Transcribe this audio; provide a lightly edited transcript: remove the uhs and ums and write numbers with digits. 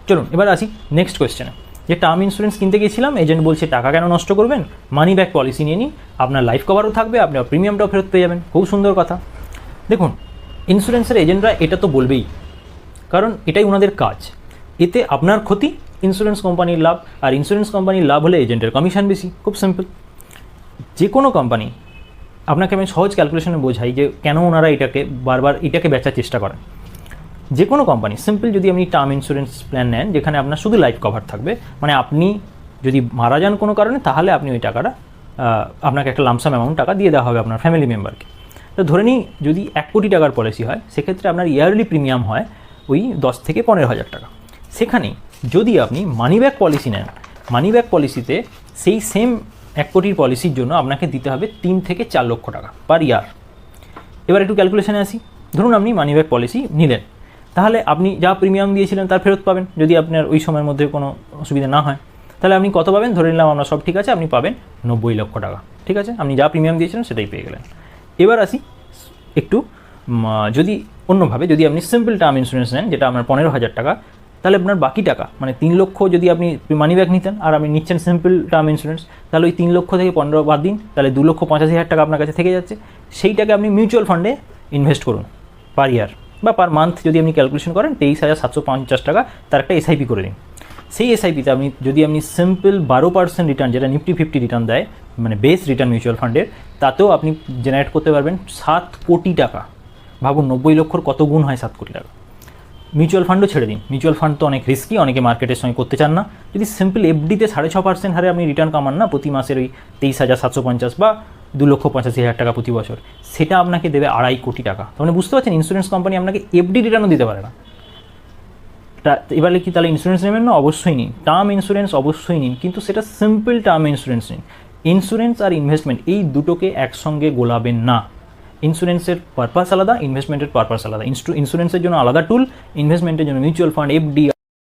চলুন এবার আসি নেক্সট কোয়েশ্চেনে, যে টার্ম ইন্স্যুরেন্স কিনতে গিয়েছিলাম, এজেন্ট বলছে টাকা কেন নষ্ট করবেন, মানি ব্যাক পলিসি নিয়ে নিন, আপনার লাইফ কভারও থাকবে, আপনার প্রিমিয়ামটাও ফেরত পেয়ে যাবেন। খুব সুন্দর কথা। দেখুন ইন্স্যুরেন্সের এজেন্টরা এটা তো বলবেই, কারণ এটাই ওনাদের কাজ। এতে আপনার ক্ষতি, ইন্স্যুরেন্স কোম্পানির লাভ, আর ইন্স্যুরেন্স কোম্পানির লাভ হলে এজেন্টের কমিশন বেশি। খুব সিম্পল। যে কোনো কোম্পানি, আপনাকে আমি সহজ ক্যালকুলেশনে বোঝাই যে কেন ওনারা এটাকে বারবার এটাকে বেচার চেষ্টা করেন। যে কোনো কোম্পানি সিম্পল, যদি আপনি টার্ম ইন্স্যুরেন্স প্ল্যান নেন যেখানে আপনার শুধু লাইফ কভার থাকবে, মানে আপনি যদি মারা যান কোনো কারণে, তাহলে আপনি ওই টাকাটা আপনাকে একটা লামসাম অ্যামাউন্ট টাকা দিয়ে দেওয়া হবে আপনার ফ্যামিলি মেম্বারকে। তো ধরে নিই যদি 1 কোটি টাকার পলিসি হয়, সেক্ষেত্রে আপনার ইয়ারলি প্রিমিয়াম হয় ওই 10 থেকে 15,000 টাকা। সেখানে যদি আপনি মানি ব্যাক পলিসি নেন, মানি ব্যাক পলিসিতে সেই সেম 1 কোটির পলিসির জন্য আপনাকে দিতে হবে 3 থেকে 4 লক্ষ টাকা পার ইয়ার। এবার একটু ক্যালকুলেশনে আসি। ধরুন আপনি মানি ব্যাক পলিসি নিলেন, তাহলে আপনি যা প্রিমিয়াম দিয়েছিলেন তার ফেরত পাবেন যদি আপনার ওই সময়ের মধ্যে কোনো অসুবিধা না হয়। তাহলে আপনি কত পাবেন, ধরে নিলাম আমরা সব ঠিক আছে, আপনি পাবেন 90 লক্ষ টাকা। ঠিক আছে, আপনি যা প্রিমিয়াম দিয়েছিলেন সেটাই পেয়ে গেলেন। এবার আসি একটু যদি অন্যভাবে, যদি আপনি সিম্পল টার্ম ইন্স্যুরেন্স নেন যেটা আপনার 15,000 টাকা, তাহলে আপনার বাকি টাকা মানে 3 লক্ষ যদি আপনি মানি ব্যাক নিতেন আর আপনি নিচ্ছেন সিম্পল টার্ম ইন্স্যুরেন্স, তাহলে ওই 3 লক্ষ থেকে 15 বাদ দিন, তাহলে 2,85,000 টাকা আপনার কাছে থেকে যাচ্ছে। সেইটাকে আপনি মিউচুয়াল ফান্ডে ইনভেস্ট করুন পার ইয়ার বা পার মান্থ যদি আপনি ক্যালকুলেশন করেন 23,750 টাকা তার একটা এসআইপি করে দিন। সেই এসআইপিতে আপনি যদি আপনি সিম্পল 12% রিটার্ন, যেটা নিফটি 50 রিটার্ন দেয়, মানে বেস রিটার্ন মিউচুয়াল ফান্ডের, তাতেও আপনি জেনারেট করতে পারবেন 7 কোটি টাকা। ভাবুন 90 লক্ষর কত গুণ হয় 7 কোটি টাকা। মিউচুয়াল ফান্ডও ছেড়ে দিন, মিউচুয়াল ফান্ড তো অনেক রিস্কি, অনেকে মার্কেটের সঙ্গে করতে চান না। যদি সিম্পল এফডিতে 6.5% হারে আপনি রিটার্ন কামান না প্রতি মাসের ওই 23,750 বা 2,85,000 টাকা প্রতি বছর, সেটা আপনাকে দেবে 2.5 কোটি টাকা। তাহলে বুঝতে পারছেন ইন্স্যুরেন্স কোম্পানি আপনাকে এফডি রিটার্নও দিতে পারে না। এবারে কি তাহলে ইন্স্যুরেন্স নেবেন না? অবশ্যই নিন, টার্ম ইন্স্যুরেন্স অবশ্যই নিন, কিন্তু সেটা সিম্পল টার্ম ইন্স্যুরেন্স নিন। ইন্স্যুরেন্স আর ইনভেস্টমেন্ট এই দুটোকে একসঙ্গে গোলাবেন না। ইন্স্যুরেন্সের পারপাস আলাদা, ইনভেস্টমেন্টের পারপাস আলাদা। ইন্স্যুরেন্সের জন্য আলাদা টুল, ইনভেস্টমেন্টের জন্য মিউচুয়াল ফান্ড, এফডি।